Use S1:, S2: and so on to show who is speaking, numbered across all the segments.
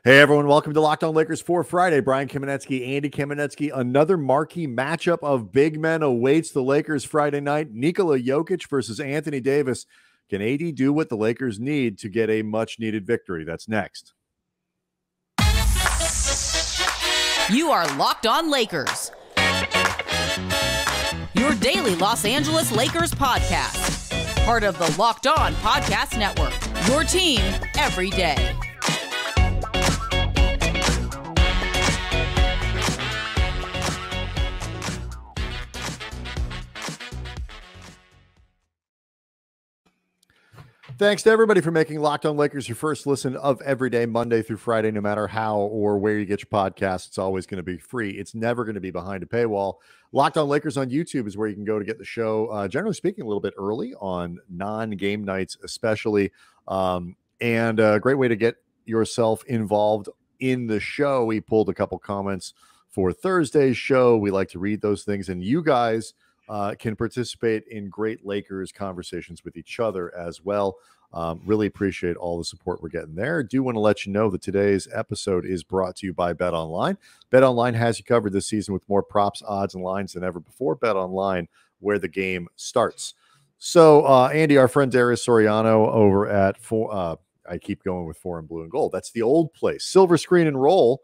S1: Hey, everyone. Welcome to Locked On Lakers for Friday. Brian Kamenetsky, Andy Kamenetsky. Another marquee matchup of big men awaits the Lakers Friday night. Nikola Jokic versus Anthony Davis. Can AD do what the Lakers need to get a much-needed victory? That's next.
S2: You are Locked On Lakers, your daily Los Angeles Lakers podcast. Part of the Locked On Podcast Network, your team every day.
S1: Thanks to everybody for making Locked On Lakers your first listen of every day, Monday through Friday, no matter how or where you get your podcasts. It's always going to be free. It's never going to be behind a paywall. Locked On Lakers on YouTube is where you can go to get the show, generally speaking, a little bit early on non-game nights, especially. And a great way to get yourself involved in the show. We pulled a couple comments for Thursday's show. We like to read those things, and you guys can participate in great Lakers conversations with each other as well. Really appreciate all the support we're getting there. Do want to let you know that today's episode is brought to you by BetOnline. BetOnline has you covered this season with more props, odds, and lines than ever before. BetOnline, where the game starts. So, Andy, our friend Darius Soriano over at I keep going with 4 and Blue and Gold. That's the old place, Silver Screen and Roll,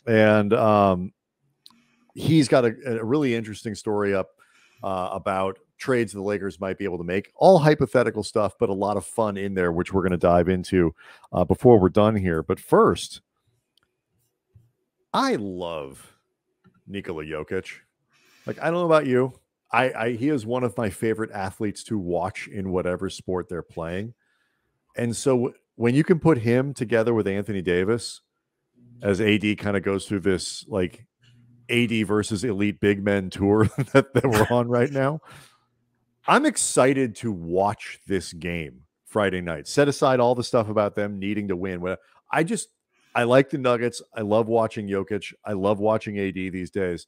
S1: and he's got a really interesting story up about trades the Lakers might be able to make. All hypothetical stuff, but a lot of fun in there, which we're going to dive into before we're done here. But first, I love Nikola Jokic. Like, I don't know about you. He is one of my favorite athletes to watch in whatever sport they're playing. And so when you can put him together with Anthony Davis, as AD kind of goes through this, like, AD versus elite big men tour that we're on right now, I'm excited to watch this game Friday night. Set aside all the stuff about them needing to win. I like the Nuggets. I love watching Jokic. I love watching AD these days.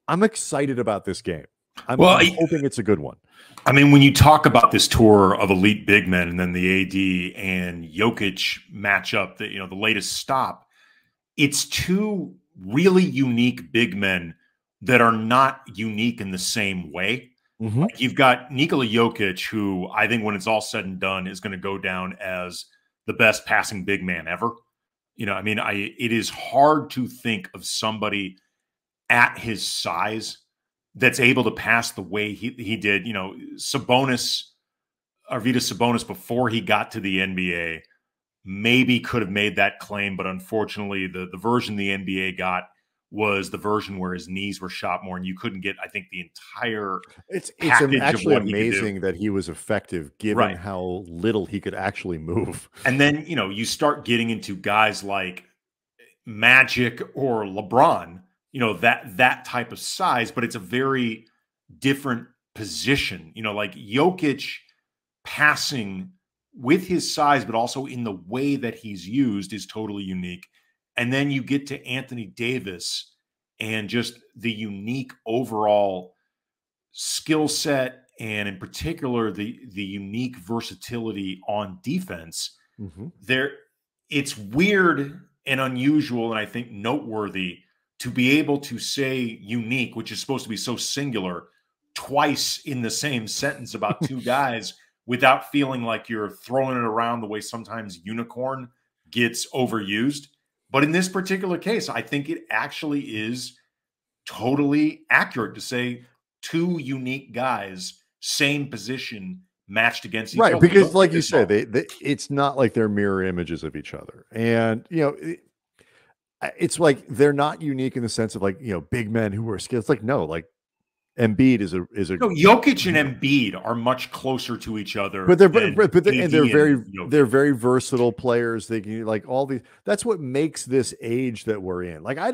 S1: I'm excited about this game. I'm hoping it's a good one.
S3: I mean, when you talk about this tour of elite big men and then the AD and Jokic matchup, the latest stop, it's two really unique big men that are not unique in the same way. Mm-hmm. Like, you've got Nikola Jokic, who I think when it's all said and done is going to go down as the best passing big man ever. It is hard to think of somebody at his size that's able to pass the way he did. Arvydas Sabonis, before he got to the NBA, maybe could have made that claim, but unfortunately the version the NBA got was the version where his knees were shot more, and you couldn't get, I think, the entire
S1: it's actually amazing that he was effective given how little he could actually move.
S3: And then, you start getting into guys like Magic or LeBron, that type of size, but it's a very different position. Like Jokic passing with his size, but also in the way that he's used is totally unique. And then you get to Anthony Davis and just the unique overall skill set, and in particular, the unique versatility on defense. Mm-hmm. It's weird and unusual, and I think noteworthy to be able to say unique, which is supposed to be so singular, twice in the same sentence about two guys without feeling like you're throwing it around the way sometimes unicorn gets overused. But in this particular case, I think it actually is totally accurate to say two unique guys, same position, matched against each other.
S1: Right, because like you say, it's not like they're mirror images of each other. And, it's like they're not unique in the sense of, like, big men who are skilled. It's like, no, like, Embiid is a no,
S3: Jokic and Embiid are much closer to each other,
S1: but they're very versatile players. They can, like, all these. That's what makes this age that we're in. Like, I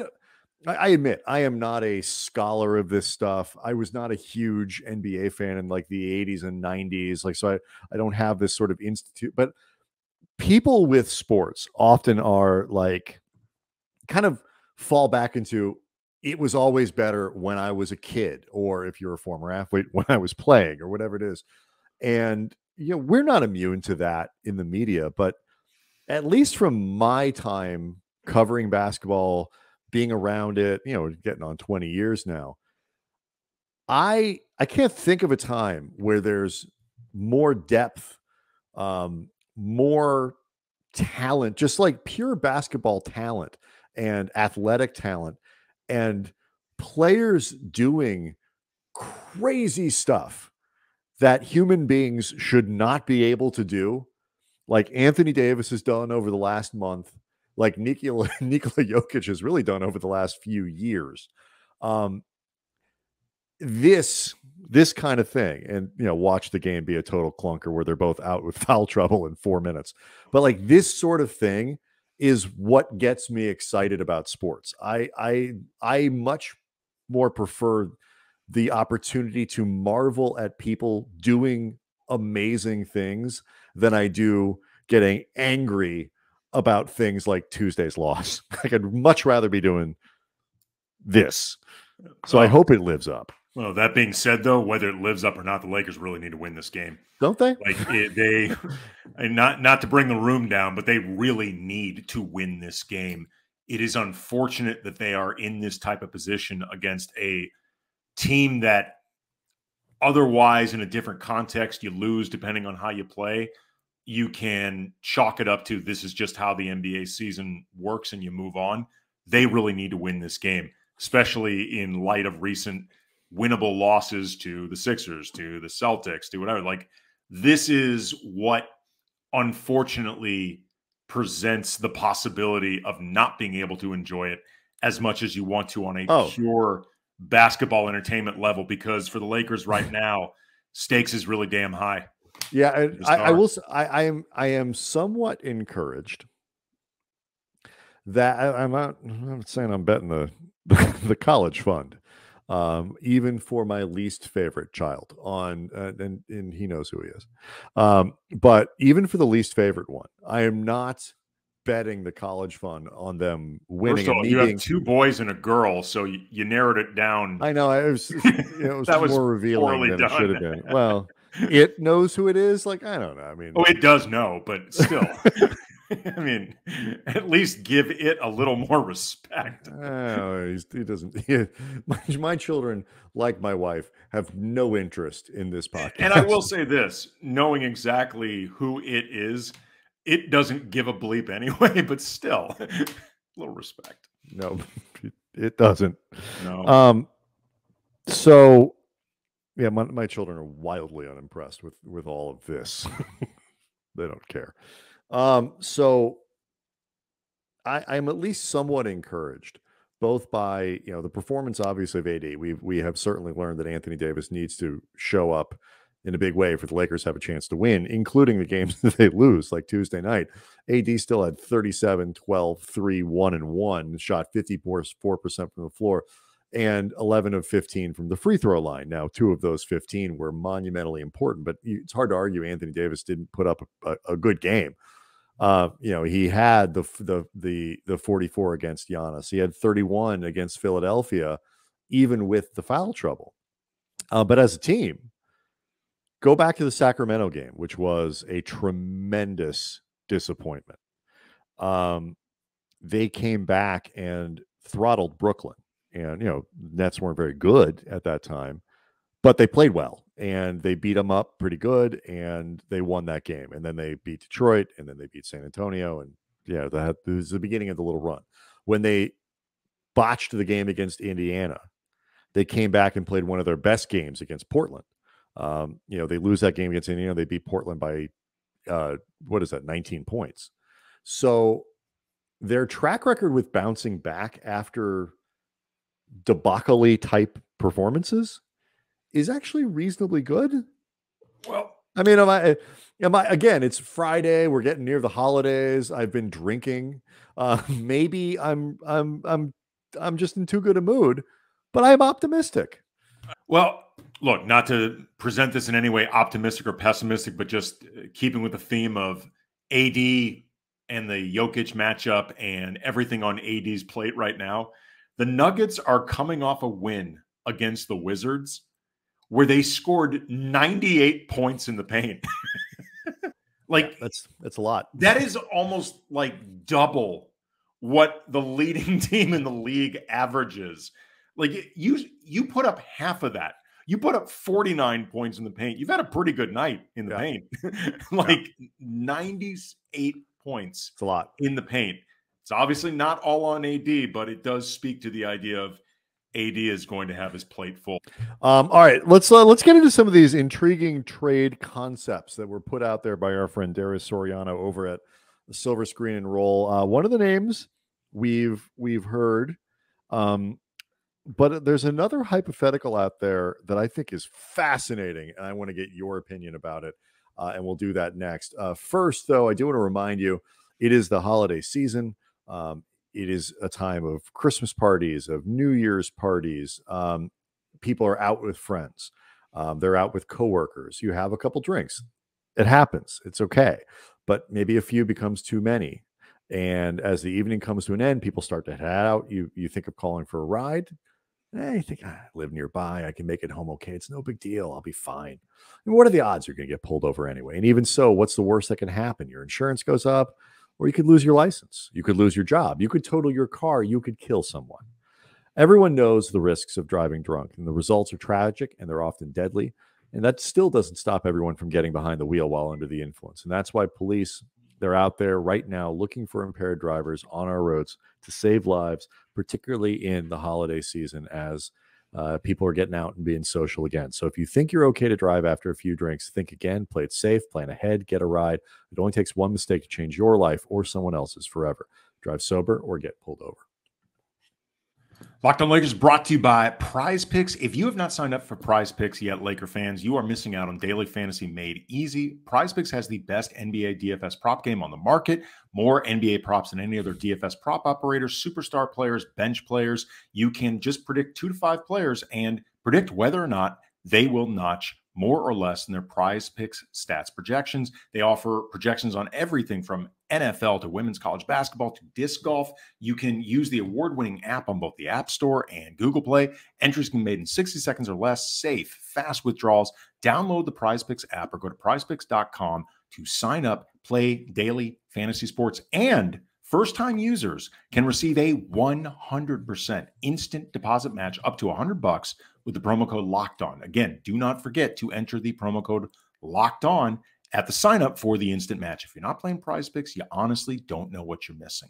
S1: admit I am not a scholar of this stuff. I was not a huge NBA fan in like the 80s and 90s. Like, so I don't have this sort of institute. But people with sports often are like, kind of fall back into, it was always better when I was a kid, or if you're a former athlete, when I was playing, or whatever it is. And, we're not immune to that in the media, but at least from my time covering basketball, being around it, getting on 20 years now. I can't think of a time where there's more depth, more talent, just like pure basketball talent and athletic talent, and players doing crazy stuff that human beings should not be able to do, like Anthony Davis has done over the last month, like Nikola Jokic has really done over the last few years. This kind of thing, and watch the game be a total clunker where they're both out with foul trouble in 4 minutes. But like this sort of thing is what gets me excited about sports. I much more prefer the opportunity to marvel at people doing amazing things than I do getting angry about things like Tuesday's loss. Like I'd much rather be doing this. So I hope it lives up.
S3: Well, that being said, though, whether it lives up or not, the Lakers really need to win this game,
S1: don't they?
S3: Like they, and not to bring the room down, but they really need to win this game. It is unfortunate that they are in this type of position against a team that otherwise, in a different context, you lose depending on how you play. You can chalk it up to this is just how the NBA season works, and you move on. They really need to win this game, especially in light of recent winnable losses to the Sixers, to the Celtics, to whatever. Like, this is what unfortunately presents the possibility of not being able to enjoy it as much as you want to on a pure basketball entertainment level, because for the Lakers right now, stakes is really damn high.
S1: Yeah, I am somewhat encouraged that I'm not saying I'm betting the college fund, even for my least favorite child on, and he knows who he is. But even for the least favorite one, I am not betting the college fund on them winning.
S3: First of all, you have 2 boys and a girl, so you narrowed it down.
S1: I know it was more revealing than it should have been. Well, it knows who it is. Like, I don't know. I mean,
S3: it does know, but still. I mean, at least give it a little more respect.
S1: He doesn't. My children, like my wife, have no interest in this podcast.
S3: And I will say this, knowing exactly who it is, it doesn't give a bleep anyway, but still, a little respect.
S1: No, it doesn't.
S3: No.
S1: So, yeah, my children are wildly unimpressed with all of this. They don't care. So I'm at least somewhat encouraged, both by the performance, obviously, of AD. We have certainly learned that Anthony Davis needs to show up in a big way for the Lakers to have a chance to win, including the games that they lose, like Tuesday night. AD still had 37, 12, 3, 1, and 1, shot 54% from the floor, and 11 of 15 from the free throw line. Now, 2 of those 15 were monumentally important, but it's hard to argue Anthony Davis didn't put up a good game. He had the 44 against Giannis. He had 31 against Philadelphia, even with the foul trouble. But as a team, go back to the Sacramento game, which was a tremendous disappointment. They came back and throttled Brooklyn, and Nets weren't very good at that time, but they played well and they beat them up pretty good, and they won that game. And then they beat Detroit, and then they beat San Antonio, and that was the beginning of the little run. When they botched the game against Indiana, they came back and played one of their best games against Portland. They lose that game against Indiana. They beat Portland by 19 points. So their track record with bouncing back after debacle type performances is actually reasonably good.
S3: Well,
S1: I mean, am I again, it's Friday, we're getting near the holidays. I've been drinking. Maybe I'm just in too good a mood, but I'm optimistic.
S3: Well, look, not to present this in any way optimistic or pessimistic, but just keeping with the theme of AD and the Jokic matchup and everything on AD's plate right now, the Nuggets are coming off a win against the Wizards where they scored 98 points in the paint.
S1: That's a lot.
S3: That is almost like double what the leading team in the league averages. Like you put up half of that. You put up 49 points in the paint. You've had a pretty good night in the paint. Like 98 points.
S1: It's a lot
S3: in the paint. It's obviously not all on AD, but it does speak to the idea of AD is going to have his plate full.
S1: All right, let's get into some of these intriguing trade concepts that were put out there by our friend Darius Soriano over at the Silver Screen and Roll. One of the names we've heard, but there's another hypothetical out there that I think is fascinating, and I want to get your opinion about it, and we'll do that next. First, though, I do want to remind you, it is the holiday season. It is a time of Christmas parties, of New Year's parties. People are out with friends. They're out with coworkers. You have a couple drinks. It happens. It's okay. But maybe a few becomes too many. And as the evening comes to an end, people start to head out. You think of calling for a ride. You think, I live nearby. I can make it home okay. It's no big deal. I'll be fine. And what are the odds you're going to get pulled over anyway? And even so, what's the worst that can happen? Your insurance goes up, or you could lose your license. You could lose your job. You could total your car. You could kill someone. Everyone knows the risks of driving drunk, and the results are tragic, and they're often deadly. And that still doesn't stop everyone from getting behind the wheel while under the influence. And that's why police, they're out there right now looking for impaired drivers on our roads to save lives, particularly in the holiday season as people are getting out and being social again. So if you think you're okay to drive after a few drinks, think again, play it safe, plan ahead, get a ride. It only takes one mistake to change your life or someone else's forever. Drive sober or get pulled over.
S3: Locked On Lakers brought to you by Prize Picks. If you have not signed up for Prize Picks yet, Laker fans, you are missing out on daily fantasy made easy. Prize Picks has the best NBA DFS prop game on the market. More NBA props than any other DFS prop operator, superstar players, bench players. You can just predict 2 to 5 players and predict whether or not they will notch more or less than their Prize Picks stats projections. They offer projections on everything from NFL to women's college basketball to disc golf. You can use the award-winning app on both the App Store and Google Play. Entries can be made in 60 seconds or less, safe, fast withdrawals. Download the Prize Picks app or go to prizepicks.com to sign up, play daily fantasy sports, and first-time users can receive a 100% instant deposit match up to $100 with the promo code LOCKEDON. Again, do not forget to enter the promo code LOCKEDON at the sign up for the instant match. If you're not playing Prize Picks, you honestly don't know what you're missing.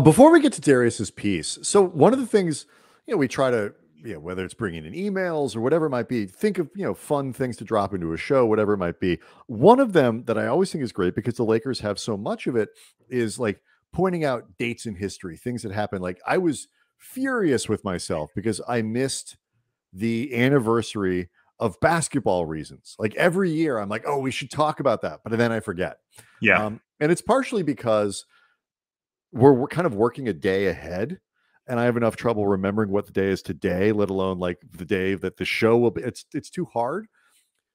S1: Before we get to Darius's piece, so one of the things, we try to, whether it's bringing in emails or whatever it might be, think of, fun things to drop into a show, whatever it might be. One of them that I always think is great because the Lakers have so much of it is like pointing out dates in history, things that happened. Like I was furious with myself because I missed the anniversary of basketball reasons. Like every year I'm like, oh, we should talk about that. But then I forget.
S3: Yeah.
S1: And it's partially because we're kind of working a day ahead. And I have enough trouble remembering what the day is today, let alone like the day that the show will be. It's too hard.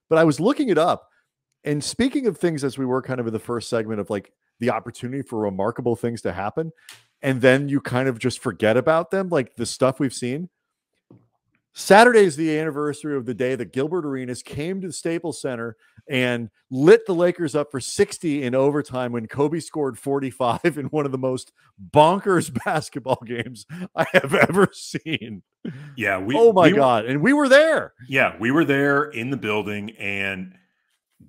S1: But I was looking it up. And speaking of things, as we were kind of in the first segment of like the opportunity for remarkable things to happen, and then you kind of just forget about them, like the stuff we've seen. Saturday is the anniversary of the day that Gilbert Arenas came to the Staples Center and lit the Lakers up for 60 in overtime when Kobe scored 45 in one of the most bonkers basketball games I have ever seen.
S3: Yeah.
S1: Oh my God. And we were there.
S3: Yeah. We were there in the building, and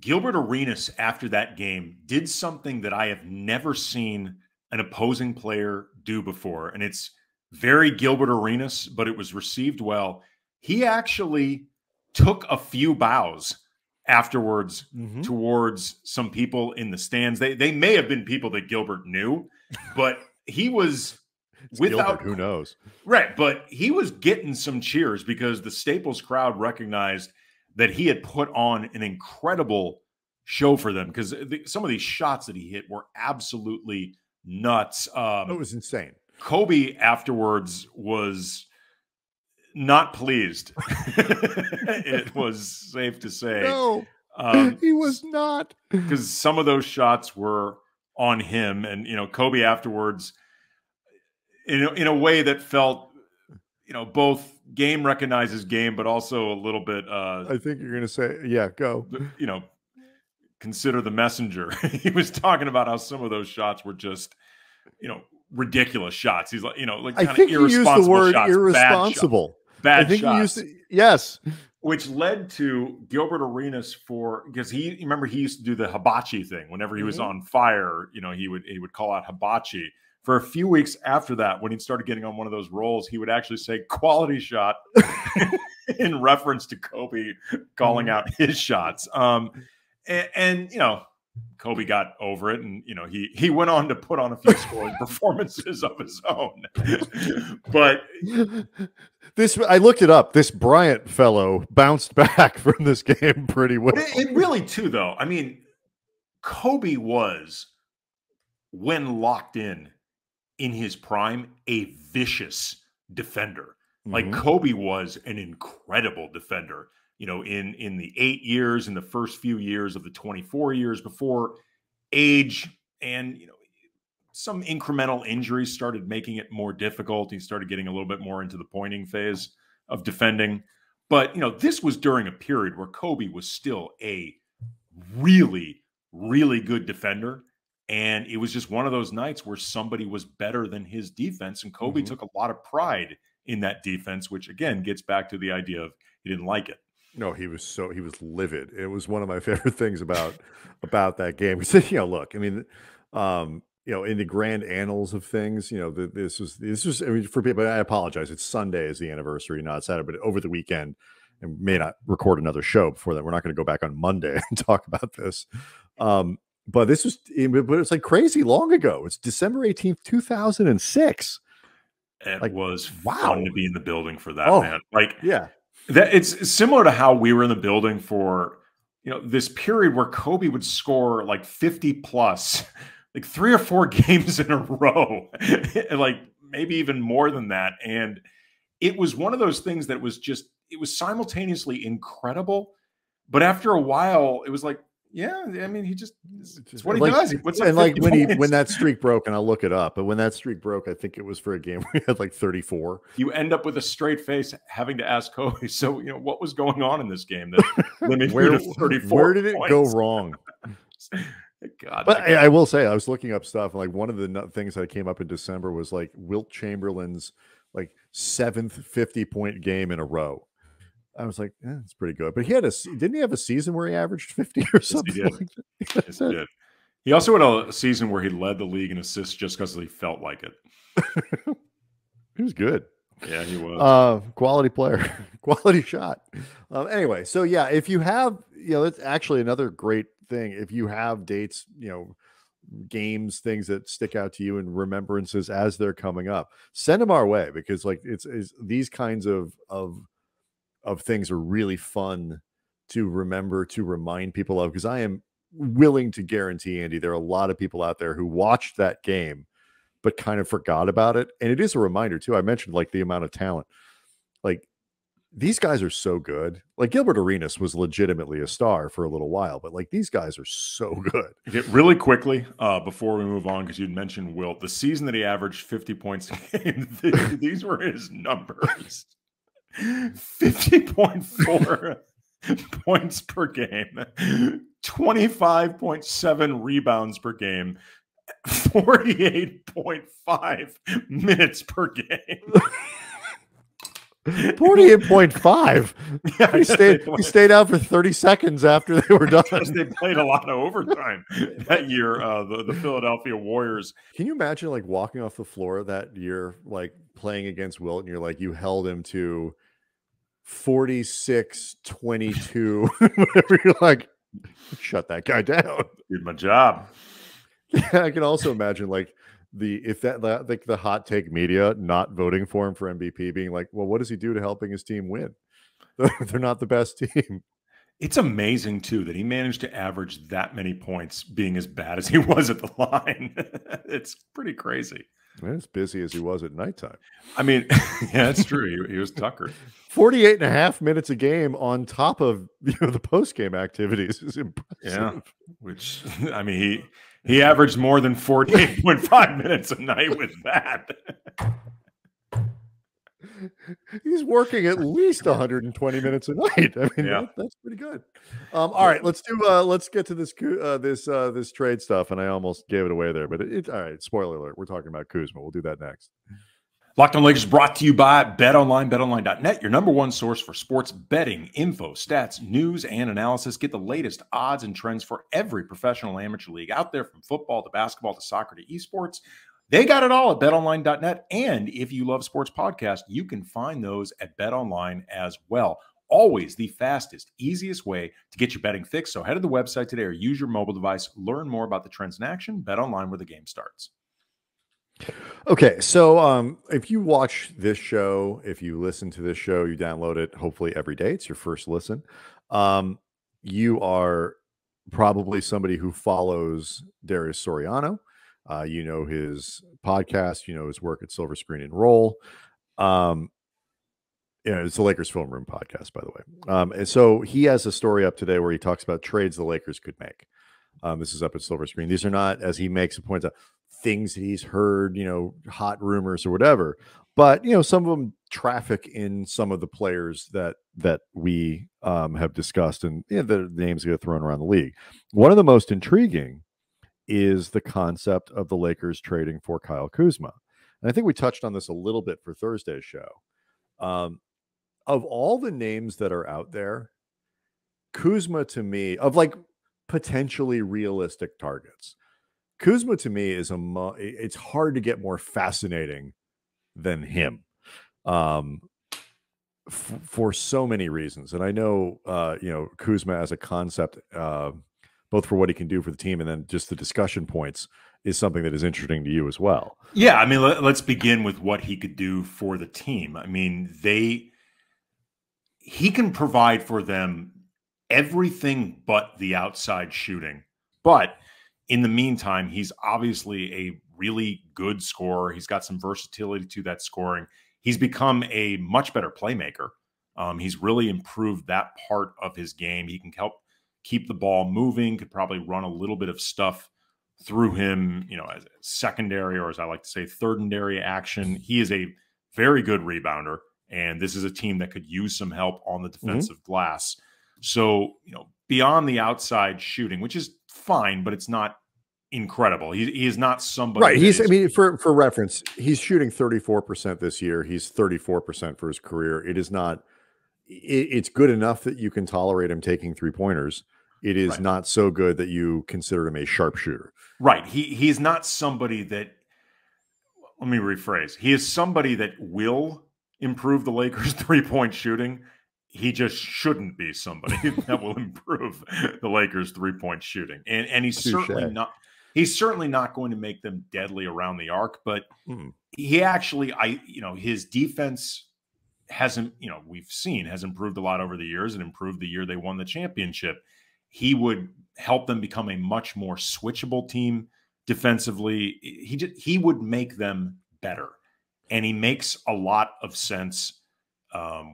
S3: Gilbert Arenas after that game did something that I have never seen an opposing player do before. And it's very Gilbert Arenas, but it was received well. He actually took a few bows afterwards towards some people in the stands. They may have been people that Gilbert knew, but he was without
S1: Gilbert, who knows?
S3: Right, but he was getting some cheers because the Staples crowd recognized that he had put on an incredible show for them because some of these shots that he hit were absolutely nuts.
S1: It was insane.
S3: Kobe afterwards was not pleased. It was safe to say.
S1: No, he was not.
S3: Because some of those shots were on him. And, Kobe afterwards, in a way that felt, both game recognizes game, but also a little bit.
S1: I think you're going to say, yeah, go.
S3: Consider the messenger. He was talking about how some of those shots were just ridiculous shots. He's like, like
S1: I
S3: kind
S1: think
S3: of
S1: he used the word
S3: shots,
S1: irresponsible.
S3: Bad
S1: I think
S3: shots.
S1: he used yes.
S3: Which led to Gilbert Arenas because he used to do the hibachi thing whenever he was on fire. He would call out hibachi. For a few weeks after that, when he started getting on one of those rolls, he would actually say "quality shot" in reference to Kobe calling out his shots. And Kobe got over it, and he went on to put on a few scoring performances of his own. But
S1: I looked it up. This Bryant fellow bounced back from this game pretty well.
S3: It really too, though. I mean, Kobe was, when locked in his prime, a vicious defender. Like Kobe was an incredible defender. In the 8 years, in the first few years of the 24 years before age and, some incremental injuries started making it more difficult. He started getting a little bit more into the pointing phase of defending. But, this was during a period where Kobe was still a really, really good defender. And it was just one of those nights where somebody was better than his defense. And Kobe took a lot of pride in that defense, which, again, gets back to the idea of he didn't like it.
S1: No, he was livid. It was one of my favorite things about that game. He said, look, I mean, in the grand annals of things, this was, I mean, for people, I apologize. It's Sunday is the anniversary, not Saturday, but over the weekend, and may not record another show before that. We're not going to go back on Monday and talk about this. But it's like crazy long ago. It's December 18th, 2006.
S3: It was fun to be in the building for that, man.
S1: Yeah.
S3: That it's similar to how we were in the building for, this period where Kobe would score like 50 plus, like 3 or 4 games in a row, like maybe even more than that. And it was one of those things that was it was simultaneously incredible. But after a while, it was like, yeah, I mean, it's what he does. He puts up
S1: and like
S3: points.
S1: when that streak broke, and I'll look it up, but when that streak broke, I think it was for a game where he had like 34.
S3: You end up with a straight face having to ask Kobe, so what was going on in this game that limited you to 34
S1: Where did it
S3: points?
S1: go wrong?
S3: God,
S1: but I will say, I was looking up stuff, and like one of the things that came up in December was like Wilt Chamberlain's like 7th 50-point game in a row. I was like, it's pretty good. But didn't he have a season where he averaged 50 or something?
S3: Yes, he did. Yes, he did. He also had a season where he led the league in assists just because he felt like it.
S1: He was good.
S3: Yeah, he was.
S1: Quality player, quality shot. Anyway, so yeah, if you have, that's actually another great thing. If you have dates, games, things that stick out to you and remembrances as they're coming up, send them our way, because like it's these kinds of things are really fun to remember, to remind people of, because I am willing to guarantee, Andy, there are a lot of people out there who watched that game but kind of forgot about it. And it is a reminder too. I mentioned like the amount of talent. Like these guys are so good. Like Gilbert Arenas was legitimately a star for a little while, but like these guys are so good.
S3: Okay, really quickly, before we move on, because you'd mentioned Wilt, the season that he averaged 50 points a game, these were his numbers. 50.4 points per game, 25.7 rebounds per game, 48.5 minutes per game.
S1: 48.5. Yeah, he stayed out for 30 seconds after they were done.
S3: They played a lot of overtime that year. The Philadelphia Warriors.
S1: Can you imagine like walking off the floor that year, like playing against Wilt, and you're like, you held him to 46-22, whatever, you're like, shut that guy down.
S3: Did my job.
S1: Yeah, I can also imagine like the hot take media not voting for him for MVP, being like, well, what does he do to helping his team win? They're not the best team.
S3: It's amazing too that he managed to average that many points being as bad as he was at the line. It's pretty crazy.
S1: Man, as busy as he was at nighttime.
S3: I mean, yeah, that's true. He was Tucker.
S1: 48.5 minutes a game on top of the post-game activities is impressive.
S3: Yeah, which, I mean, he averaged more than 48.5 minutes a night with that.
S1: He's working at least 120 minutes a night. I mean,
S3: Yeah.
S1: that's pretty good. All right, let's get to this trade stuff. And I almost gave it away there, but all right. Spoiler alert: we're talking about Kuzma. We'll do that next.
S3: Locked On Lakers brought to you by BetOnline, BetOnline.net, your number one source for sports betting, info, stats, news, and analysis. Get the latest odds and trends for every professional and amateur league out there, from football to basketball to soccer to esports. They got it all at BetOnline.net. And if you love sports podcasts, you can find those at BetOnline as well. Always the fastest, easiest way to get your betting fix. So head to the website today or use your mobile device. Learn more about the trends in action. BetOnline, where the game starts.
S1: Okay, so if you watch this show, if you listen to this show, you download it hopefully every day. It's your first listen. You are probably somebody who follows Darius Soriano. You know his podcast. You know his work at Silver Screen and Roll. It's the Lakers Film Room podcast, by the way. And so he has a story up today where he talks about trades the Lakers could make. This is up at Silver Screen. These are not, as he makes a point, things that he's heard, hot rumors or whatever. But, some of them traffic in some of the players that we have discussed, and the names get thrown around the league. One of the most intriguing is the concept of the Lakers trading for Kyle Kuzma. And I think we touched on this a little bit for Thursday's show. Of all the names that are out there, Kuzma to me, of like potentially realistic targets, Kuzma to me is it's hard to get more fascinating than him, for so many reasons. And I know, Kuzma as a concept, both for what he can do for the team and then just the discussion points, is something that is interesting to you as well.
S3: Yeah, I mean, let's begin with what he could do for the team. I mean, he can provide for them everything but the outside shooting. But in the meantime, he's obviously a really good scorer. He's got some versatility to that scoring. He's become a much better playmaker. He's really improved that part of his game. He can help keep the ball moving, could probably run a little bit of stuff through him, as secondary, or as I like to say, thirdary action. He is a very good rebounder, and this is a team that could use some help on the defensive glass. So, beyond the outside shooting, which is fine, but it's not incredible. He is not somebody.
S1: Right. For reference, he's shooting 34% this year. He's 34% for his career. It is not, it's good enough that you can tolerate him taking 3-pointers. It is not so good that you consider him a sharpshooter.
S3: Right. He's not somebody that, let me rephrase. He is somebody that will improve the Lakers' 3-point shooting. He just shouldn't be somebody that will improve the Lakers' 3-point shooting. And he's certainly not going to make them deadly around the arc, but he actually, his defense hasn't, we've seen has improved a lot over the years, and improved the year they won the championship. He would help them become a much more switchable team defensively. He would make them better, and he makes a lot of sense.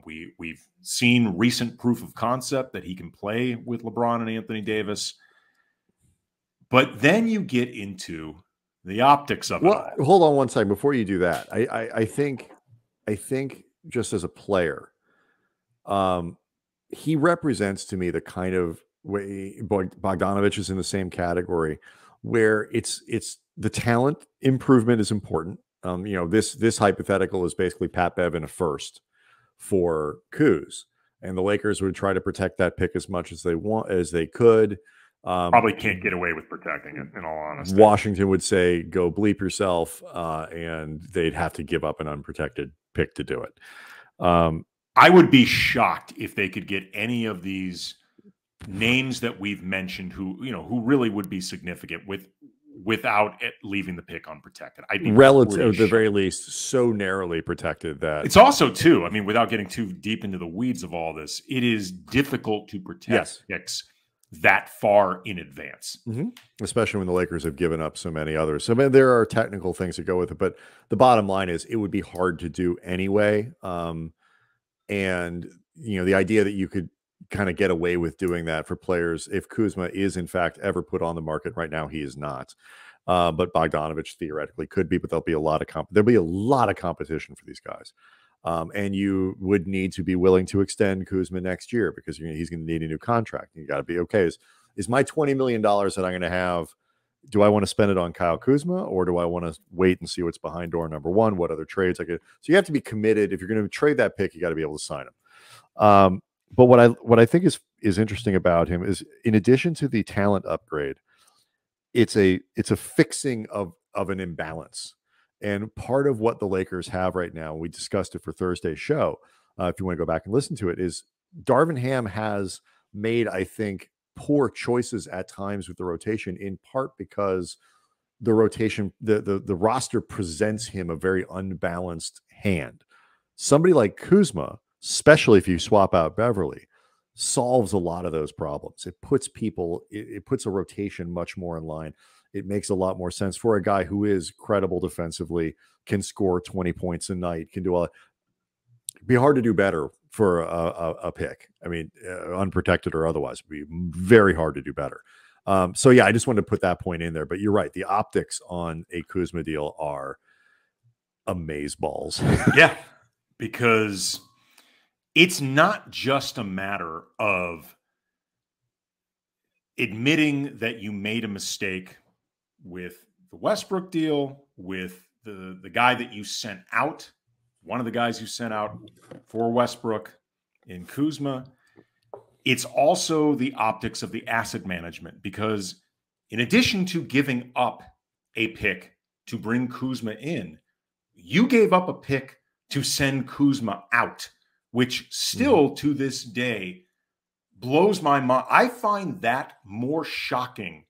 S3: We've seen recent proof of concept that he can play with LeBron and Anthony Davis. But then you get into the optics of it all.
S1: Hold on one second before you do that. I think just as a player, he represents to me the kind of way Bogdanovich is in the same category, where it's the talent improvement is important. This hypothetical is basically Pat Bev in a first for Kuz, and the Lakers would try to protect that pick as much as they could.
S3: Probably can't get away with protecting it, in all honesty.
S1: Washington would say, go bleep yourself, and they'd have to give up an unprotected pick to do it.
S3: I would be shocked if they could get any of these names that we've mentioned who really would be significant without it leaving the pick unprotected. I'd be
S1: relative, at the very least, so narrowly protected that
S3: it's also too, without getting too deep into the weeds of all this, it is difficult to protect picks that far in advance,
S1: especially when the Lakers have given up so many others. So there are technical things that go with it, but the bottom line is it would be hard to do anyway. And the idea that you could kind of get away with doing that for players, if Kuzma is in fact ever put on the market, right now he is not, but Bogdanovich theoretically could be, but there'll be a lot of competition for these guys. And you would need to be willing to extend Kuzma next year because he's going to need a new contract. You got to be okay. Is my $20 million that I'm going to have, do I want to spend it on Kyle Kuzma, or do I want to wait and see what's behind door number one? What other trades I could? So you have to be committed. If you're going to trade that pick, you got to be able to sign him. But what I think is interesting about him is, in addition to the talent upgrade, it's a fixing of an imbalance. And part of what the Lakers have right now, we discussed it for Thursday's show, if you want to go back and listen to it, is Darvin Ham has made, I think, poor choices at times with the rotation, in part because the rotation, the roster presents him a very unbalanced hand. Somebody like Kuzma, especially if you swap out Beverly, solves a lot of those problems. It puts it puts a rotation much more in line. It makes a lot more sense for a guy who is credible defensively, can score 20 points a night, can do all. Be hard to do better for a pick. I mean, unprotected or otherwise, it'd be very hard to do better. So yeah, I just wanted to put that point in there. But you're right, the optics on a Kuzma deal are amazeballs.
S3: Yeah, because it's not just a matter of admitting that you made a mistake with the Westbrook deal, with the guy that you sent out, one of the guys you sent out for Westbrook in Kuzma. It's also the optics of the asset management, because in addition to giving up a pick to bring Kuzma in, you gave up a pick to send Kuzma out, which still to this day blows my mind. I find that more shocking.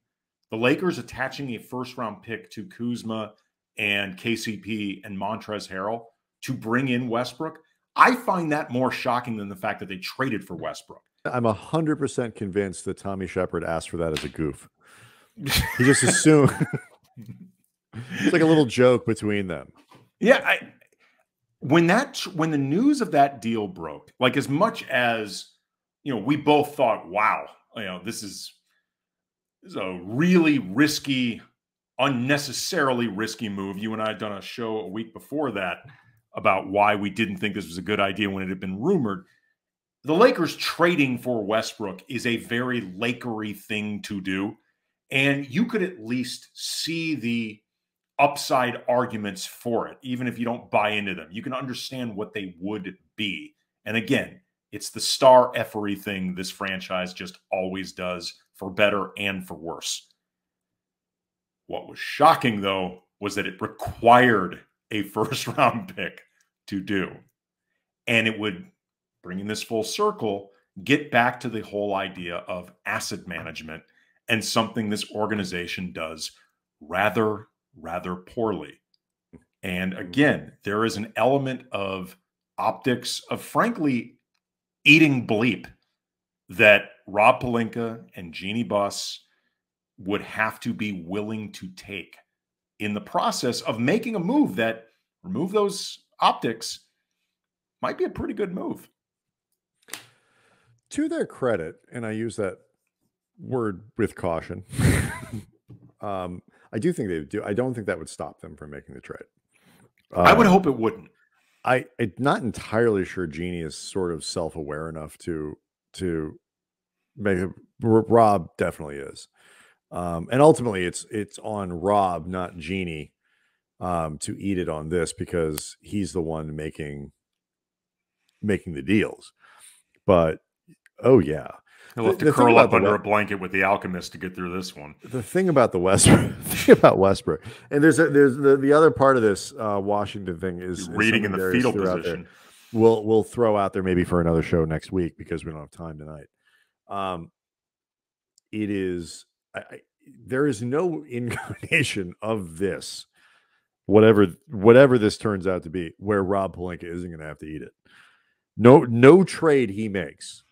S3: The Lakers attaching a first-round pick to Kuzma and KCP and Montrezl Harrell to bring in Westbrook. I find that more shocking than the fact that they traded for Westbrook.
S1: I'm 100% convinced that Tommy Shepard asked for that as a goof. He just assumed. It's like a little joke between them.
S3: Yeah, when the news of that deal broke, like, as much as, you know, we both thought, wow, you know, this is a really risky, unnecessarily risky move. You and I had done a show a week before that about why we didn't think this was a good idea when it had been rumored. The Lakers trading for Westbrook is a very Lakery thing to do. And you could at least see the upside arguments for it, even if you don't buy into them. You can understand what they would be. And again, it's the star effery thing this franchise just always does, for better and for worse. What was shocking, though, was that it required a first-round pick to do. And it would, bringing this full circle, get back to the whole idea of asset management, and something this organization does rather poorly. And again, there is an element of optics of, frankly, eating bleep that Rob Pelinka and Jeannie Buss would have to be willing to take in the process of making a move that, remove those optics, might be a pretty good move.
S1: To their credit, and I use that word with caution, I do think they do. I don't think that would stop them from making the trade.
S3: I would hope it wouldn't.
S1: I'm not entirely sure Jeannie is sort of self-aware enough to make it. Rob definitely is. And ultimately it's on Rob, not Jeannie, to eat it on this, because he's the one making the deals. But oh yeah,
S3: he'll have to curl up under a blanket with the alchemist to get through this one.
S1: The thing about Westbrook, and there's the other part of this Washington thing is
S3: reading in the fetal position.
S1: We'll throw out there maybe for another show next week, because we don't have time tonight. It is there is no incarnation of this, whatever this turns out to be, where Rob Pelinka isn't going to have to eat it. No trade he makes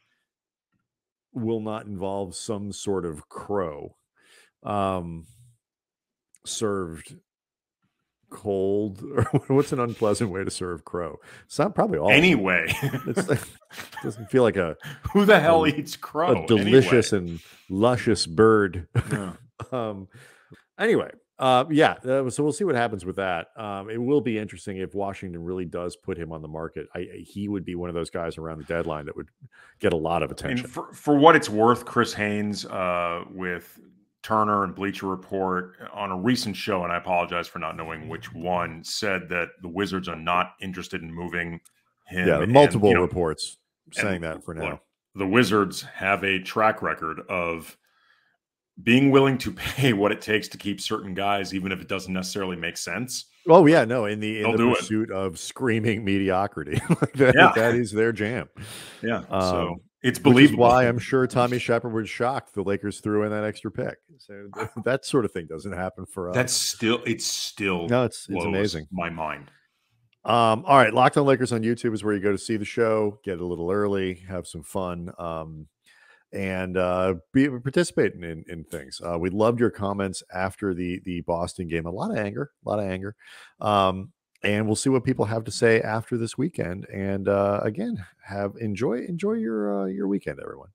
S1: will not involve some sort of crow served cold, or what's an unpleasant way to serve crow? It's not probably all
S3: anyway.
S1: It's like, it doesn't feel like
S3: who the hell eats crow?
S1: A delicious and luscious bird.
S3: Yeah.
S1: Anyway, So we'll see what happens with that. It will be interesting if Washington really does put him on the market. He would be one of those guys around the deadline that would get a lot of attention.
S3: And for what it's worth, Chris Haynes with Turner and Bleacher Report on a recent show, and I apologize for not knowing which one, said that the Wizards are not interested in moving him.
S1: Yeah, multiple reports saying that for now.
S3: Look, the Wizards have a track record of being willing to pay what it takes to keep certain guys, even if it doesn't necessarily make sense.
S1: Oh yeah, no, in the pursuit of screaming mediocrity, that is their jam.
S3: Yeah, so it's believable.
S1: Which is why I'm sure Tommy Shepard was shocked the Lakers threw in that extra pick. So that sort of thing doesn't happen for us.
S3: It's still
S1: it's amazing.
S3: My mind.
S1: All right, Locked On Lakers on YouTube is where you go to see the show, get a little early, have some fun. And participating in things. We loved your comments after the Boston game. A lot of anger. And we'll see what people have to say after this weekend. And again, enjoy your weekend, everyone.